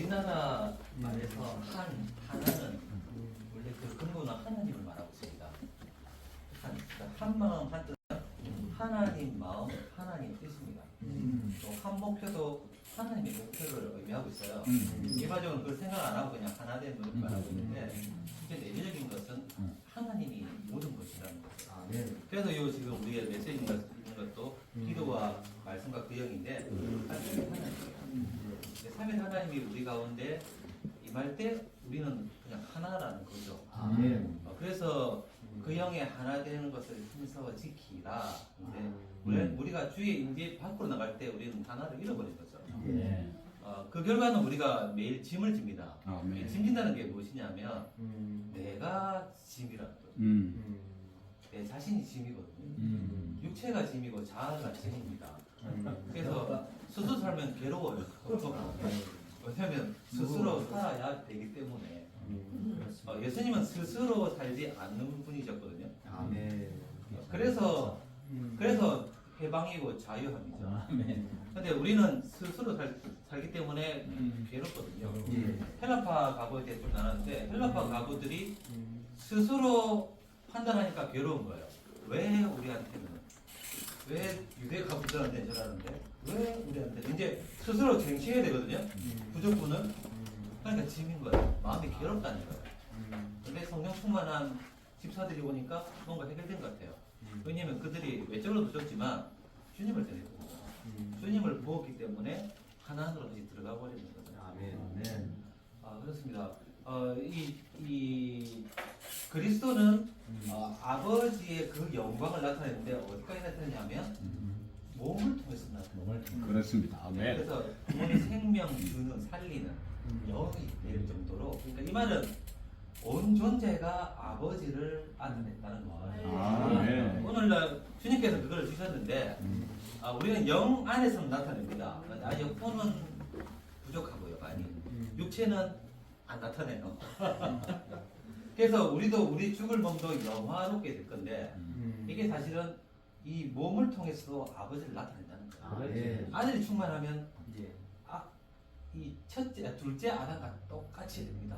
우리나라 말에서 하나는 원래 그 근본은 하나님을 말하고 있습니다. 한 마음 한 뜻은 하나님 마음, 하나님 뜻입니다. 또 한 목표도 하나님의 목표를 의미하고 있어요. 일반적으로 그걸 생각 안 하고 그냥 하나 된 것을 말하고 있는데 실제 내부적인 것은 하나님이 모든 것이라는 거죠. 그래서 요 지금 우리의 메시지가 있는 것도 기도와 말씀과 그 영인데 삼위 하나님이에요. 삼위 하나님이 우리 가운데 임할 때 우리는 그냥 하나라는 거죠. 그래서 그 영에 하나 되는 것을 힘써 지키라. 근데 우리가 주의 임재 밖으로 나갈 때 우리는 하나를 잃어버린 거죠. 그 결과는 우리가 매일 짐을 집니다. 짐 진다는 게 무엇이냐면 내가 짐이라는 거죠. 내 자신이 짐이거든요. 육체가 짐이고 자아가 짐입니다. 그래서 스스로 살면 괴로워요. 왜냐하면 스스로 살아야 되기 때문에. 예수님은 스스로 살지 않는 분이셨거든요. 그래서 해방이고 자유함이죠. 근데 우리는 스스로 살기 때문에 괴롭거든요. 헬라파 가부에 대해 좀 나눴는데 헬라파 가부들이 스스로 판단하니까 괴로운 거예요. 왜 우리한테는 왜 유대 가부들한테는 저라는데 왜 우리한테 이제 스스로 쟁취해야 되거든요. 부족분은 그러니까 짐인 거예요. 마음이 괴롭다는 거예요. 근데 성령 충만한 집사들이 오니까 뭔가 해결된 것 같아요. 왜냐하면 그들이 외적으로도 좋지만 주님을 전했거든요. 주님을 부었기 때문에 하나님으로 다시 들어가 버리는 거죠. 그렇습니다. 이 그리스도는 아버지의 그 영광을 나타내는데 어디까지 나타내냐면 몸을 통해서 나타내요. 그렇습니다. 그래서 몸의 생명 주는 살리는 영이 될 정도로 그러니까 이 말은 온 존재가 아버지를 나타냈다는 거예요. 오늘날 주님께서 그걸 주셨는데 우리는 영 안에서 나타냅니다. 영혼은 부족하고요, 많이. 육체는 안 나타내요. 그래서 우리 죽을 몸도 영화롭게 될 건데 이게 사실은 이 몸을 통해서도 아버지를 나타낸다는 거예요. 아들이 충만하면 이 첫째, 둘째 아담과 똑같이 됩니다.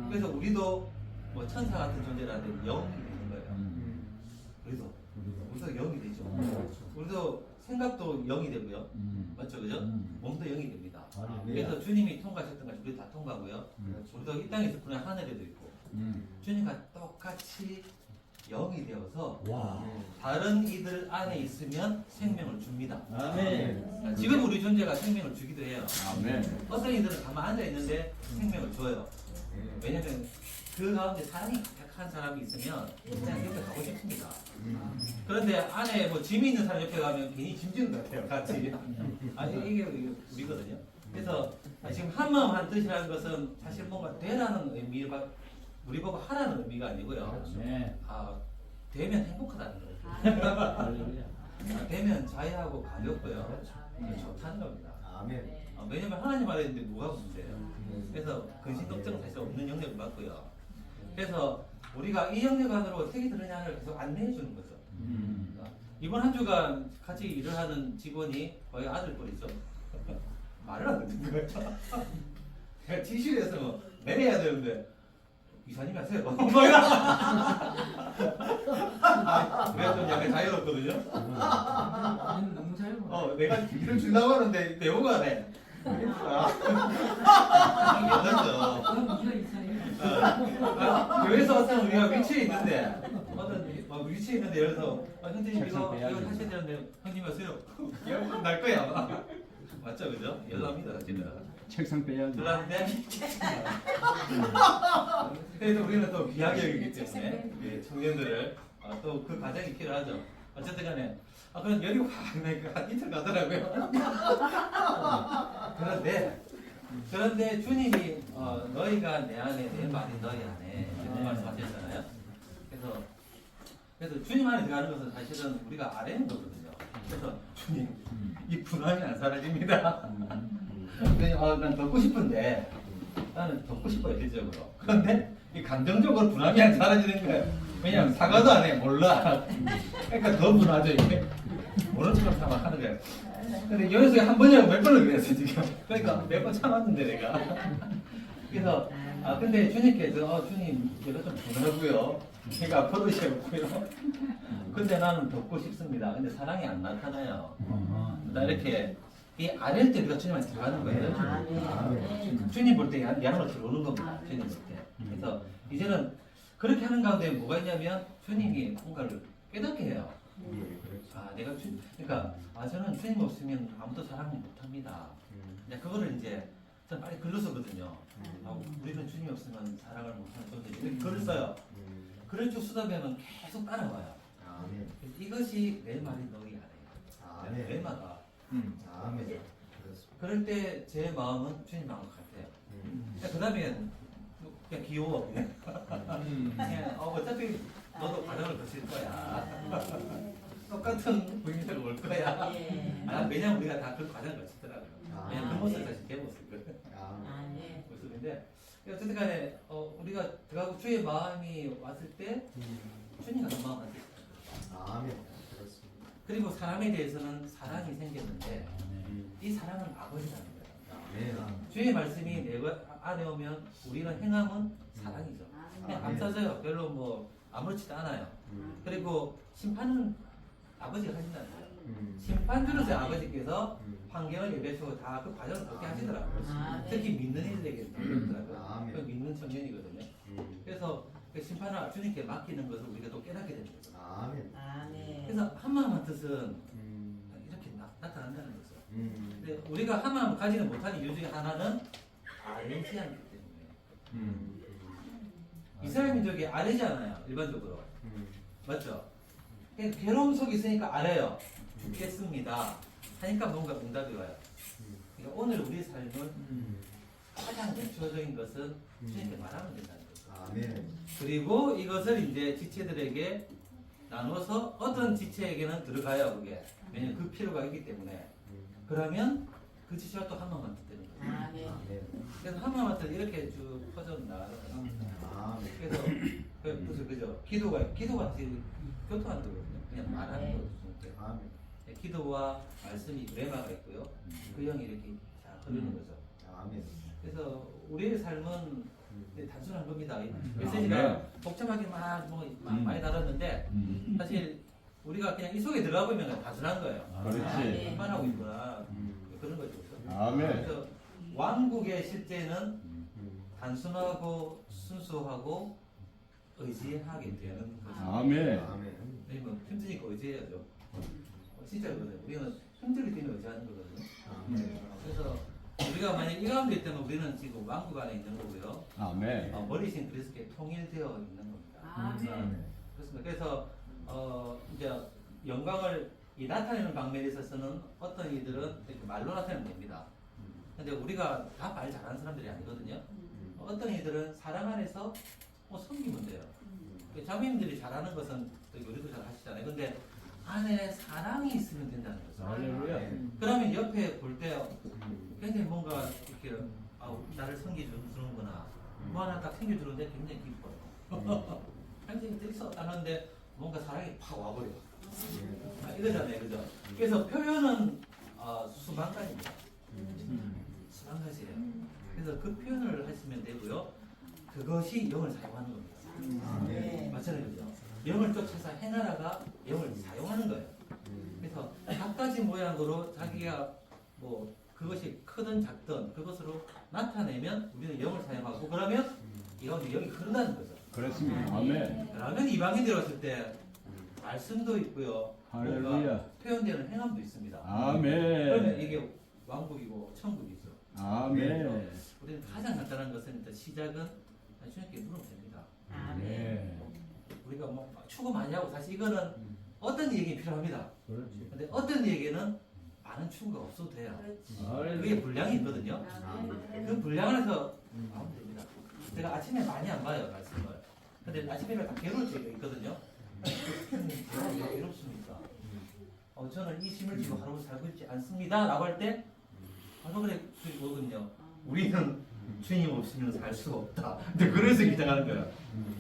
그래서 우리도 뭐 천사 같은 존재라는데 영이 되는 거예요. 우리도 영이 되죠. 우리도 생각도 영이 되고요. 맞죠, 그죠? 몸도 영이 됩니다. 그래서 주님이 통과하셨던 것이 우리 다 통과하고요. 우리도 이 땅에 있을 뿐 아니라 하늘에도 있고 주님과 똑같이 영이 되어서 다른 이들 안에 있으면 생명을 줍니다. 지금 우리 존재가 생명을 주기도 해요. 어떤 이들은 가만 앉아 있는데 생명을 줘요. 왜냐하면 그 가운데 사랑이 가득한 사람이 있으면 그냥 옆에 가고 싶습니다. 그런데 안에 뭐 짐이 있는 사람 옆에 가면 괜히 짐지는 것 같아요. 같이. 이게 우리거든요. 그래서 지금 한 마음 한 뜻이라는 것은 사실 뭔가 되라는 의미가 우리 보고 하라는 의미가 아니고요. 되면 행복하다는 거예요. 되면 자유하고 가볍고요. 좋다는 겁니다. 왜냐면 하나님 말에 있는데 뭐가 문제예요. 그래서 근심 걱정은 사실 없는 영역을 받고요. 그래서 우리가 이 영역 안으로 택이 들으냐를 계속 안내해 주는 거죠. 이번 한 주간 같이 일을 하는 직원이 거의 아들뻘이죠. 말을 안 듣는 거예요. 제가 지시해서 뭐 내려야 되는데 이사님이 하세요. 내가 좀 약간 자유롭거든요. 너무 자유로워. 내가 일을 주려고 하는데 내용가 안 해. 여자죠. 교회에서 왔으면 우리가 위치에 있는데 어떤 위치에 있는데 예를 들어서 형님 이거 하셔야 되는데 형님 하세요. 이거 날 거야 아마. 맞죠, 그죠? 여자입니다, 진짜. 책상 빼야지. 그런데 그래도 우리는 또 귀하게 여기기 때문에 청년들을 또 그 과정이 필요하죠. 어쨌든 간에 그럼 여기 한 이틀 가더라고요. 그런데 주님이 너희가 내 안에 내 말이 너희 안에 이런 말씀하셨잖아요. 그래서 주님 안에 들어가는 것은 사실은 우리가 아래는 거거든요. 그래서 주님 이 분함이 안 사라집니다. 난 덮고 싶은데 나는 덮고 싶어요, 실질적으로. 그런데 이 감정적으로 분함이 안 사라지는 거예요. 왜냐하면 사과도 안 해, 몰라. 그러니까 더 분하죠, 이게. 모르는 척 막 하는 거야. 근데 연속에 한 번이라고 몇 번을 그랬어 지금. 그러니까 몇 번 참았는데 내가. 그래서 근데 주님께서 주님 제가 좀 분하고요. 제가 버릇이었고요. 근데 나는 돕고 싶습니다. 근데 사랑이 안 나타나요. 나 이렇게 이 아랠 때 우리가 주님한테 들어가는 거예요. 주님 볼 때 양으로 들어오는 겁니다. 주님 볼 때. 그래서 이제는 그렇게 하는 가운데 뭐가 있냐면 주님이 뭔가를 깨닫게 해요. 내가 그러니까 저는 주님 없으면 아무도 사랑을 못합니다. 이제 그거를 이제 전 빨리 글로 쓰거든요. 우리는 주님 없으면 사랑을 못하는 존재. 이렇게 글을 써요. 글을 쭉 쓰다 보면 계속 따라와요. 이것이 내 말이 너희 아래요. 내 말아. 그럴 때 제 마음은 주님 마음 같아요. 그 다음에 그냥 귀여워. 그냥 어차피 너도 과정을 거칠 거야. 똑같은 부인들 올 거야. 왜냐면 우리가 다 그 과정을 거치더라고요. 왜냐면 그 모습 사실 제 모습이거든. 모습인데 어쨌든 간에 우리가 들어가고 주의 마음이 왔을 때 주님과 그 마음 같아요. 그리고 사람에 대해서는 사랑이 생겼는데 이 사랑은 아버지라는 거예요. 주의 말씀이 내 안에 오면 우리는 행함은 사랑이죠. 그냥 감싸져요. 별로 뭐 아무렇지도 않아요. 그리고 심판은 아버지가 하신다는 거예요. 심판주로서 아버지께서 환경을 예배하시고 다 그 과정을 그렇게 하시더라고요. 특히 믿는 이들에게 그렇더라고요. 그 믿는 청년이거든요. 그래서 그 심판을 주님께 맡기는 것을 우리가 또 깨닫게 되는 거죠. 그래서 한마음한 뜻은 이렇게 나타난다는 거죠. 근데 우리가 한마음 가지는 못하는 이유 중에 하나는 알지 않기 때문에. 이스라엘 민족이 알지 않아요. 일반적으로. 맞죠? 괴로움 속에 있으니까 알아요. 죽겠습니다. 하니까 뭔가 응답이 와요. 그러니까 오늘 우리 삶은 가장 대표적인 것은 주님께 말하면 된다는 거죠. 그리고 이것을 이제 지체들에게 나눠서 어떤 지체에게는 들어가요. 그게. 왜냐면 그 필요가 있기 때문에. 그러면 그 지체가 또 한마음만 되는 거예요. 그래서 한마음만 이렇게 쭉 퍼져나가는 겁니다. 그래서 그죠? 기도가 사실 교통하는 거거든요. 그냥 말하는 거죠. 기도와 말씀이 레마가 있고요. 그 영이 이렇게 잘 흐르는 거죠. 그래서 우리의 삶은 단순한 겁니다. 메시지가 복잡하게 많이 다뤘는데 사실 우리가 그냥 이 속에 들어가 보면 단순한 거예요. 그렇지. 얼마나 하고 있구나 그런 거죠. 아멘. 그래서 왕국의 실제는 단순하고 순수하고 의지하게 되는 거죠. 아멘. 왜냐면 힘드니까 의지해야죠. 진짜 그거든요. 우리는 힘들기 때문에 의지하는 거거든요. 그래서 우리가 만약 이 가운데 있다면 우리는 지금 왕국 안에 있는 거고요. 아멘. 머리신 그리스도께 통일되어 있는 겁니다. 그렇습니다. 그래서 이제 영광을 나타내는 방면에 있어서는 어떤 이들은 이렇게 말로 나타내면 됩니다. 근데 우리가 다 말 잘하는 사람들이 아니거든요. 어떤 이들은 사랑 안에서 섬기면 돼요. 자매님들이 잘하는 것은 우리도 잘 하시잖아요. 근데 안에 사랑이 있으면 된다는 거죠. 할렐루야. 그러면 옆에 볼 때 굉장히 뭔가 이렇게 나를 섬겨주는구나. 뭐 하나 딱 챙겨주는데 굉장히 기뻐요. 굉장히 뜻있어 하는데 뭔가 사랑이 팍 와버려. 이거잖아요, 그죠? 그래서 표현은 수만 가지입니다. 수만 가지예요. 그래서 그 표현을 하시면 되고요. 그것이 영을 사용하는 겁니다. 맞잖아요, 그죠? 영을 쫓아서 행하라가 영을 사용하는 거예요. 그래서 각 가지 모양으로 자기가 뭐 그것이 크든 작든 그것으로 나타내면 우리는 영을 사용하고 그러면 이 가운데 영이 흐른다는 거죠. 그렇습니다. 아멘. 그러면 이방인들이 왔을 때 말씀도 있고요. 할렐루야. 표현되는 행함도 있습니다. 아멘. 그러면 이게 왕국이고 천국이죠. 아멘. 우리는 가장 간단한 것은 일단 시작은 주님께 물으면 됩니다. 아멘. 우리가 뭐 추구 많이 하고 사실 이거는 어떤 얘기 필요합니다. 그렇지. 근데 어떤 얘기는 많은 추구가 없어도 돼요. 할렐루야. 그게 분량이 있거든요. 그 분량 안에서 하면 됩니다. 제가 아침에 많이 안 봐요 말씀을. 근데 아침에 다 괴로울 때가 있거든요. 제가 왜 괴롭습니까? 저는 이 심을 지고 하루 살고 있지 않습니다. 라고 할 때 바로 그래 그거거든요. 우리는 주님 없으면 살 수가 없다. 근데 그래서 기장하는 거야.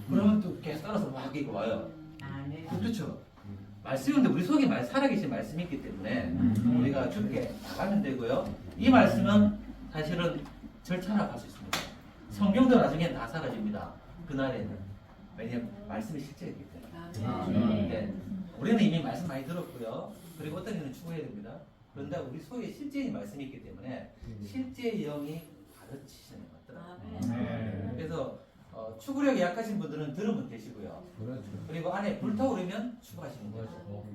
그러면 또 계속 따라서 막 이거 와요. 그렇죠. 말씀인데 우리 속에 살아계신 말씀이 있기 때문에 우리가 죽게 나가면 되고요. 이 말씀은 사실은 절차나 갈 수 있습니다. 성경도 나중에 다 사라집니다. 그날에는. 왜냐하면 말씀이 실제이기 때문에. 네. 우리는 이미 말씀 많이 들었고요. 그리고 어떤 일은 추구해야 됩니다. 그런데 우리 속에 실제의 말씀이 있기 때문에 실제의 영이 가르치시는 것들. 그래서 추구력이 약하신 분들은 들으면 되시고요. 그렇죠. 그리고 안에 불타오르면 추구하시는 거죠.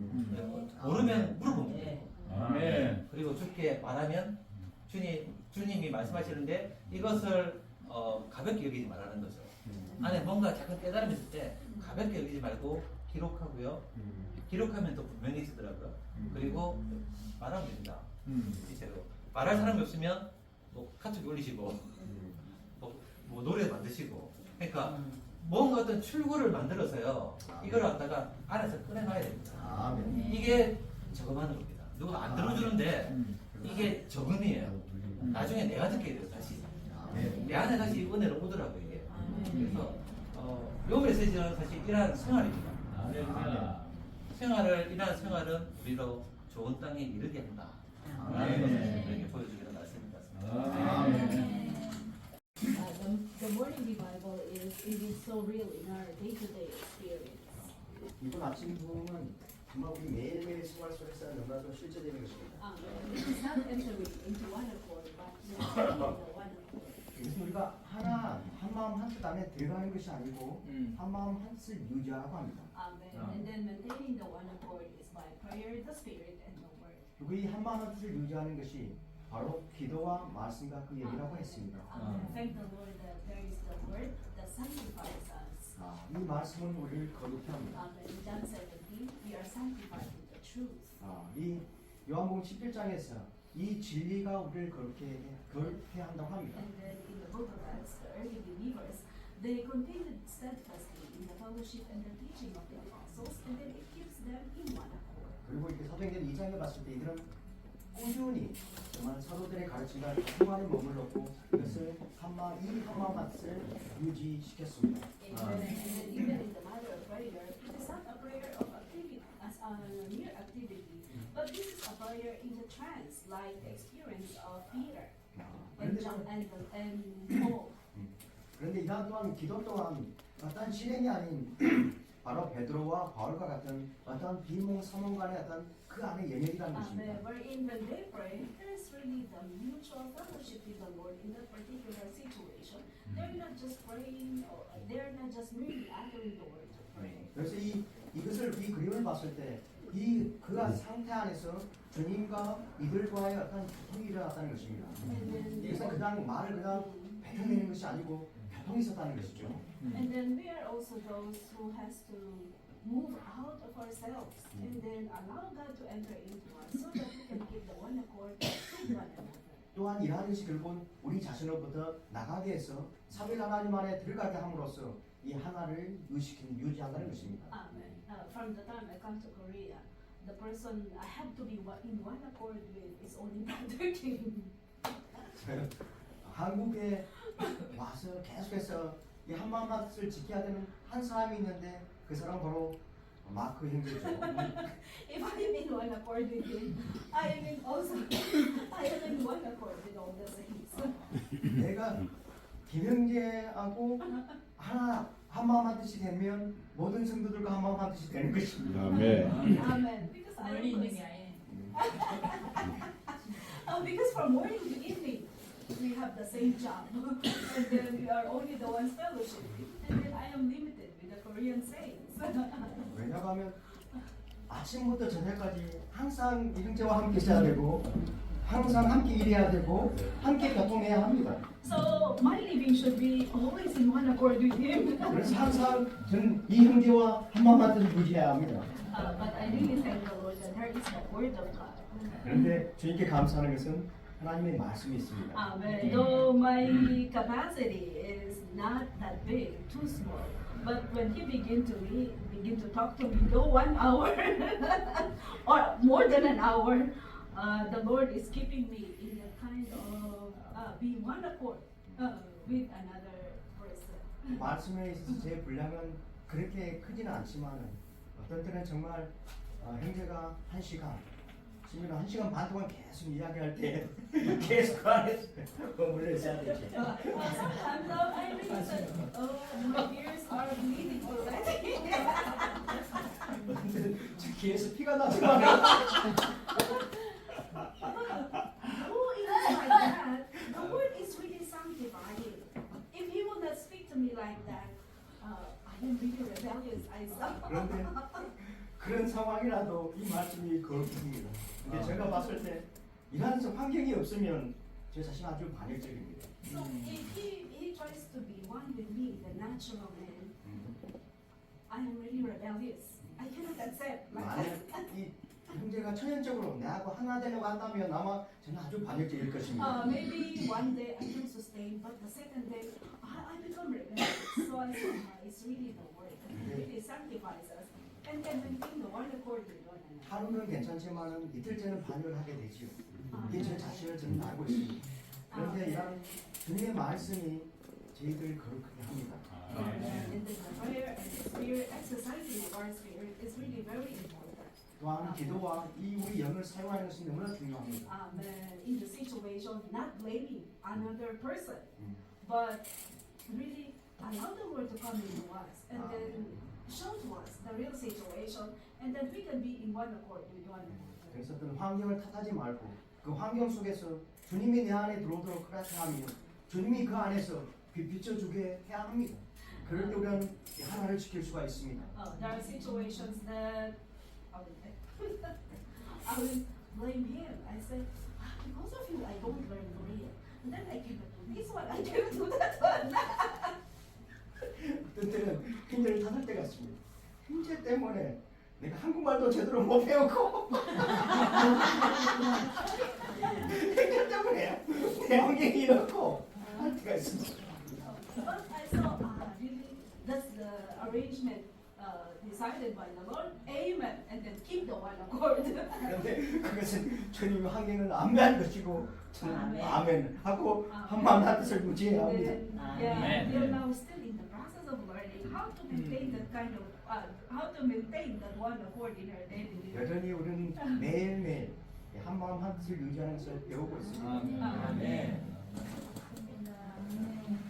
모르면 물어보면 돼요. 아멘. 그리고 주께 말하면 주님이 말씀하시는데 이것을 가볍게 여기지 말라는 거죠. 안에 뭔가 작은 깨달음이 있을 때 가볍게 여기지 말고 기록하고요. 기록하면 더 분명해지더라고요. 그리고 말하면 됩니다. 실제로 말할 사람이 없으면 뭐 카톡 올리시고 뭐 노래 만드시고 그러니까 뭔가 어떤 출구를 만들어서요. 이걸 갖다가 안에서 꺼내놔야 됩니다. 이게 저금하는겁니다. 누가 안 들어주는데 이게 저금이에요. 나중에 내가 듣게 돼요. 다시 내 안에 다시 은혜로 오더라고요. 이게. 그래서 요 메시지는 사실 이러한 생활입니다. 이러한 생활은 우리로 좋은 땅에 이르게 한다. 라는 것을 우리에게 보여주기로 말씀인 것 같습니다. The morning revival is so real in our day-to-day experience. 이번 아침 부흥은 정말 우리 매일매일 생활 속에서 너무나도 실제되는 것입니다. This is not entering into one accord, but we are entering into one accord. 그래서 우리가 하나 한 마음 한 뜻 안에 들어가는 것이 아니고 한 마음 한 뜻을 유지하라고 합니다. And then maintaining the one accord is by prayer, the spirit, and the word. 그리고 이 한 마음 한 뜻을 유지하는 것이 바로 기도와 말씀과 그 얘기라고 했습니다. Thank the Lord that there is the word that sanctifies us. 이 말씀은 우리를 거룩히 합니다. In John 17, we are sanctified with the truth. 이 요한복음 11장에서 이 진리가 우리를 거룩해 한다고 합니다. And then in the book of Acts, the early believers, they continued steadfastly in the fellowship and the teaching of the apostles, and then it keeps them in one accord. 그리고 이렇게 사도행전 2장에 봤을 때 이들은 꾸준히 정말 사도들의 가르침과 평안에 머물렀고 이것을 이 한마음 한 뜻을 유지시켰습니다. And then even in the matter of prayer, it is not a prayer of activity as a mere activity, but this is a prayer in the trance, like the experience of Peter and John and Paul. 그런데 이러한 또한 기도 또한 어떤 실행이 아닌 바로 베드로와 바울과 같은 어떤 비몽사몽간의 어떤 그 안에 영역이라는 것입니다. Wherein when they pray, there is really the mutual fellowship with the Lord in that particular situation. They're not just praying, or they're not just merely uttering the word to pray. 그래서 이것을 이 그림을 봤을 때 그 상태 안에서 주님과 이들과의 어떤 교통이 일어났다는 것입니다. 그래서 그냥 말을 그냥 뱉어내는 것이 아니고 교통이 있었다는 것이죠. And then we are also those who has to move out of ourselves and then allow God to enter into us so that we can keep the one accord with one another. 또한 이러한 것이 결국은 우리 자신으로부터 나가게 해서 사백 하나님 안에 들어가게 함으로써 이 하나를 유지한다는 것입니다. Amen. From the time I come to Korea, the person I have to be in one accord with is only Brother King. 한국에 와서 계속해서 이 한마음 한 뜻을 지켜야 되는 한 사람이 있는데 그 사람 바로 마크 형제죠. If I am in one accord with him, I am in one accord with all the saints. 내가 김형제하고 한마음 한 뜻이 되면 모든 성도들과 한마음 한 뜻이 되는 것입니다. 아멘. Amen. Because I am because from morning to evening we have the same job, and then we are only the ones fellowshipping, and then I am limited with the Korean saints. 왜냐하면 아침부터 저녁까지 항상 이 형제와 함께 있어야 되고 항상 함께 일해야 되고 함께 교통해야 합니다. So my living should be always in one accord with him. 그래서 항상 저는 이 형제와 한마음 한 뜻을 유지해야 합니다. But I really thank the Lord that there is the word of God. 그런데 주님께 감사하는 것은 하나님의 말씀이 있습니다. Amen. Though my capacity is not that big, too small, but when He begin to talk to me, though 1 hour or more than an hour, the Lord is keeping me in the kind of being one accord with another person. 말씀에 있어서 제 분량은 그렇게 크지는 않지만 어떤 때는 정말 형제가 1시간, 지민아 1시간 반 동안 계속 이야기할 때 계속 그 안에서 머물러 있어야 되지. Sometimes I really said, oh, my ears are bleeding already. 귀에서 피가 나지만 Who is like that? The word is really sanctifying. If he will not speak to me like that, I am really rebellious. I saw. 그런데 그런 상황이라도 이 말씀이 거듭입니다. 근데 제가 봤을 때 이러한 환경이 없으면 제 자신 아주 반역적입니다. So if he tries to be one with me, the natural man, I am really rebellious. I cannot accept like 만약 that. 이 형제가 천연적으로 나하고 하나 되려고 한다면 아마 저는 아주 반역적일 것입니다. Maybe one day I can sustain, but the second day I become rebellious. So I said, it's really the word. It really sanctifies us. And then maintain the one accord with one another. 하루는 괜찮지만은 이틀째는 반역을 하게 되지요. 이게 제 자신을 저는 알고 있습니다. 그런데 이런 주님의 말씀이 저희들을 거룩하게 합니다. And the prayer and the spirit, exercising of our spirit is really very important. 또한 기도와 이 우리 영을 사용하는 것이 너무나 중요합니다. In the situation, not blaming another person, but really allow the word to come into us and then show to us the real situation, and then we can be in one accord with one another. 그래서 어떤 환경을 탓하지 말고 그 환경 속에서 주님이 내 안에 들어오도록 그렇게 하며 주님이 그 안에서 비춰주게 해야 합니다. 그럴 때 우리는 하나를 지킬 수가 있습니다. There are situations that I will blame him. I said, because of you, I don't learn Korean. And then I cannot do this one, I cannot do that one. 어떤 때는 형제를 탓할 때가 있습니다. 형제 때문에 내가 한국말도 제대로 못 배웠고 형제 때문에 내 환경이 이렇고 할 때가 있습니다. But I saw, really, that's the arrangement decided by the Lord. Amen. And then keep the one accord. 그런데 그것은 주님의 환경을 안배한 것이고 저는 아멘. 아멘 하고 한마음 한 뜻을 무지해야 합니다. Yeah, we are now still in the process of learning how to maintain that kind of, how to maintain that one accord in our daily living. 여전히 우리는 매일매일 한마음 한 뜻을 유지하는 것을 배우고 있습니다. 아멘. Amen.